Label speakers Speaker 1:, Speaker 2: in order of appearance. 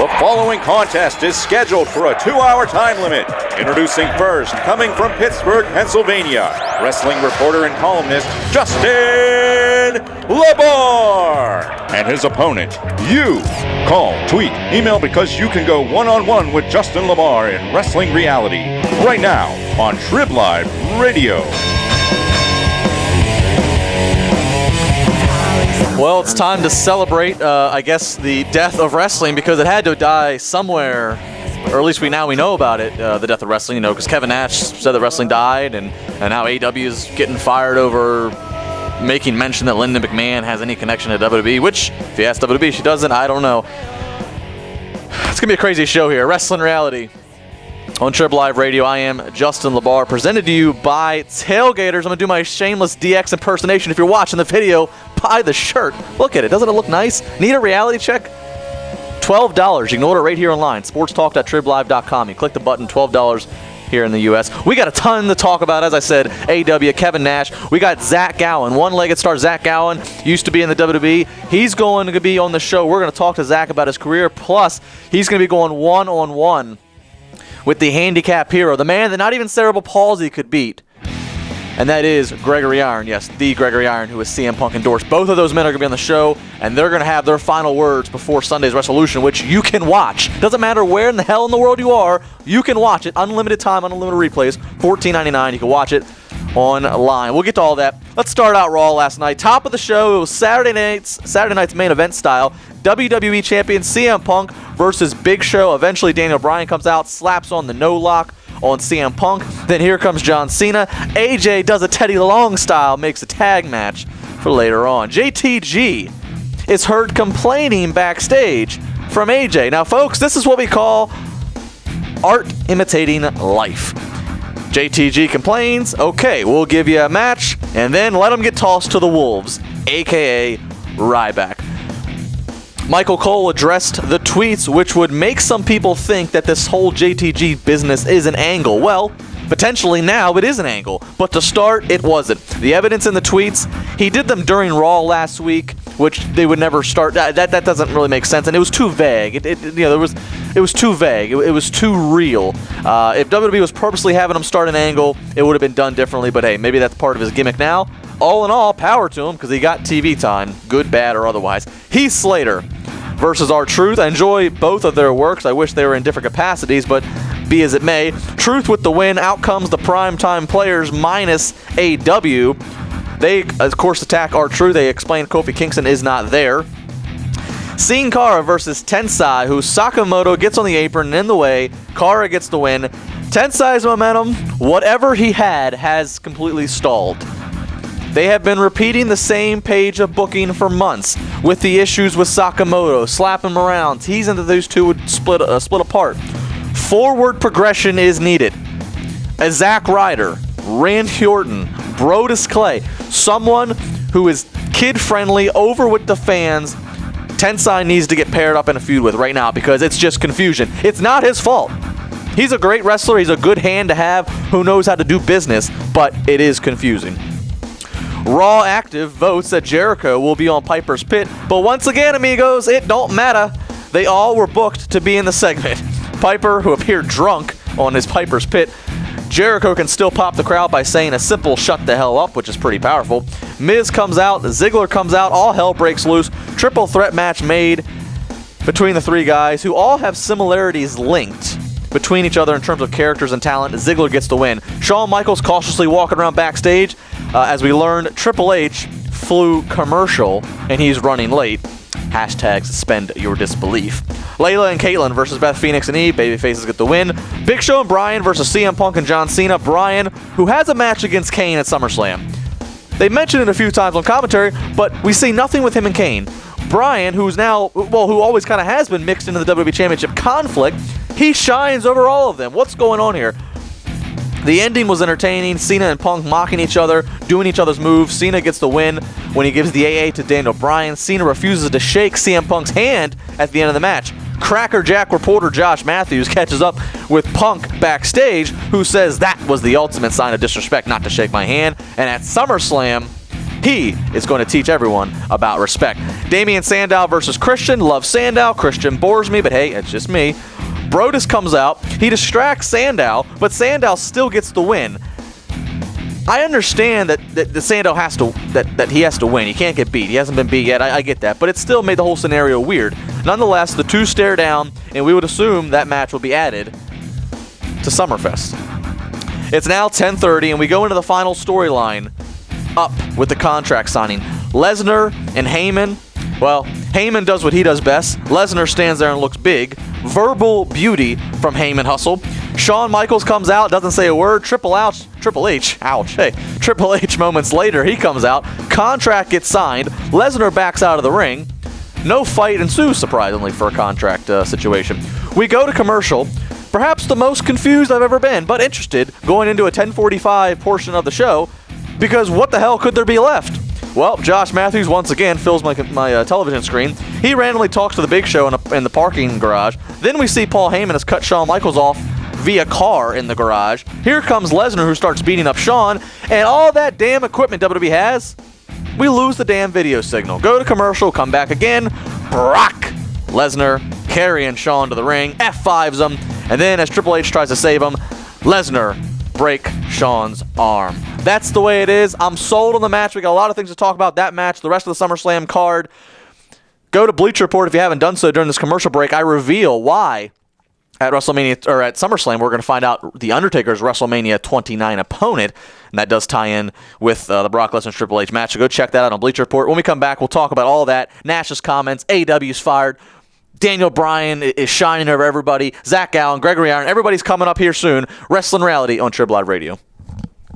Speaker 1: The following contest is scheduled for a 2-hour time limit. Introducing first, coming from Pittsburgh, Pennsylvania, wrestling reporter and columnist Justin LaBar. And his opponent, you. Call, tweet, email because you can go one-on-one with Justin LaBar in Wrestling Reality. Right now on Trib Live Radio.
Speaker 2: Well, it's time to celebrate, I guess, the death of wrestling because it had to die somewhere, or at least we know about it, the death of wrestling, because Kevin Nash said that wrestling died, and now AEW is getting fired over making mention that Linda McMahon has any connection to WWE, which, if you ask WWE, she doesn't. I don't know. It's going to be a crazy show here. Wrestling Reality on Trib Live Radio. I am Justin LaBar, presented to you by Tailgaters. I'm going to do my shameless DX impersonation. If you're watching the video, buy the shirt. Look at it. Doesn't it look nice? Need a reality check? $12. You can order it right here online. sportstalk.triblive.com. You click the button, $12 here in the U.S. We got a ton to talk about. As I said, AEW, Kevin Nash. We got Zach Gowen, one-legged star Zach Gowen, used to be in the WWE. He's going to be on the show. We're going to talk to Zach about his career. Plus, he's going to be going one-on-one with the handicap hero, the man that not even cerebral palsy could beat. And that is Gregory Iron. Yes, the Gregory Iron, who is CM Punk endorsed. Both of those men are going to be on the show, and they're going to have their final words before Sunday's Resolution, which you can watch. Doesn't matter where in the hell in the world you are, you can watch it. Unlimited time, unlimited replays, $14.99. You can watch it online. We'll get to all that. Let's start out Raw last night. Top of the show, it was Saturday night's main event style. WWE Champion CM Punk versus Big Show. Eventually, Daniel Bryan comes out, slaps on the no-lock on CM Punk. Then here comes John Cena. AJ does a Teddy Long style, makes a tag match for later on. JTG is heard complaining backstage from AJ. Now, folks, this is what we call art imitating life. JTG complains, okay, we'll give you a match, and then let him get tossed to the wolves, a.k.a. Ryback. Michael Cole addressed the tweets, which would make some people think that this whole JTG business is an angle. Well, potentially now it is an angle, but to start, it wasn't. The evidence in the tweets, he did them during Raw last week, which they would never start. That doesn't really make sense, and it was too vague. It was too vague. It was too real. If WWE was purposely having him start an angle, it would have been done differently, but hey, maybe that's part of his gimmick now. All in all, power to him, because he got TV time, good, bad, or otherwise. Heath Slater versus R-Truth. I enjoy both of their works. I wish they were in different capacities, but be as it may. Truth with the win. Out comes the primetime players minus AW. They, of course, attack R-Truth. They explain Kofi Kingston is not there. Sin Cara versus Tensai, who Sakamoto gets on the apron and in the way. Cara gets the win. Tensai's momentum, whatever he had, has completely stalled. They have been repeating the same page of booking for months with the issues with Sakamoto, slapping him around, teasing that those two would split apart. Forward progression is needed. A Zack Ryder, Randy Orton, Brodus Clay, someone who is kid-friendly, over with the fans, Tensai needs to get paired up in a feud with right now because it's just confusion. It's not his fault. He's a great wrestler. He's a good hand to have who knows how to do business, but it is confusing. Raw Active votes that Jericho will be on Piper's Pit, but once again, amigos, it don't matter. They all were booked to be in the segment. Piper, who appeared drunk on his Piper's Pit, Jericho can still pop the crowd by saying a simple shut the hell up, which is pretty powerful. Miz comes out, Ziggler comes out, all hell breaks loose. Triple threat match made between the three guys who all have similarities linked between each other in terms of characters and talent. Ziggler gets the win. Shawn Michaels cautiously walking around backstage. As we learned, Triple H flew commercial and he's running late. Hashtag suspend your disbelief. Layla and Caitlyn versus Beth Phoenix and Eve. Babyfaces get the win. Big Show and Bryan versus CM Punk and John Cena. Bryan, who has a match against Kane at SummerSlam. They mentioned it a few times on commentary, but we see nothing with him and Kane. Bryan, who's now, well, who always kind of has been mixed into the WWE Championship conflict, he shines over all of them. What's going on here? The ending was entertaining. Cena and Punk mocking each other, doing each other's moves. Cena gets the win when he gives the AA to Daniel Bryan. Cena refuses to shake CM Punk's hand at the end of the match. Cracker Jack reporter Josh Matthews catches up with Punk backstage, who says that was the ultimate sign of disrespect not to shake my hand. And at SummerSlam, He is going to teach everyone about respect. Damian Sandow versus Christian. Love Sandow. Christian bores me, but hey, it's just me. Brodus comes out. He distracts Sandow, but Sandow still gets the win. I understand that Sandow has to that he has to win. He can't get beat. He hasn't been beat yet. I get that, but it still made the whole scenario weird. Nonetheless, the two stare down, and we would assume that match will be added to Summerfest. It's now 10:30, and we go into the final storyline up with the contract signing. Lesnar and Heyman. Well, Heyman does what he does best. Lesnar stands there and looks big. Verbal beauty from Heyman Hustle. Shawn Michaels comes out, doesn't say a word. Triple H moments later, he comes out. Contract gets signed. Lesnar backs out of the ring. No fight ensues, surprisingly, for a contract situation. We go to commercial. Perhaps the most confused I've ever been, but interested, going into a 10:45 portion of the show, because what the hell could there be left? Well, Josh Matthews once again fills my television screen. He randomly talks to the Big Show in the parking garage. Then we see Paul Heyman has cut Shawn Michaels off via car in the garage. Here comes Lesnar, who starts beating up Shawn, and all that damn equipment WWE has, we lose the damn video signal. Go to commercial, come back again. Brock Lesnar carrying Shawn to the ring, F5s him, and then as Triple H tries to save him, Lesnar break Shawn's arm. That's the way it is. I'm sold on the match. We got a lot of things to talk about that match, the rest of the SummerSlam card. Go to Bleacher Report if you haven't done so during this commercial break. I reveal why at WrestleMania or at SummerSlam we're going to find out the Undertaker's WrestleMania 29 opponent, and that does tie in with the Brock Lesnar Triple H match. So go check that out on Bleacher Report. When we come back, we'll talk about all that. Nash's comments, AEW's fired. Daniel Bryan is shining over everybody. Zach Allen, Gregory Iron, everybody's coming up here soon. Wrestling Reality on Trib Live Radio.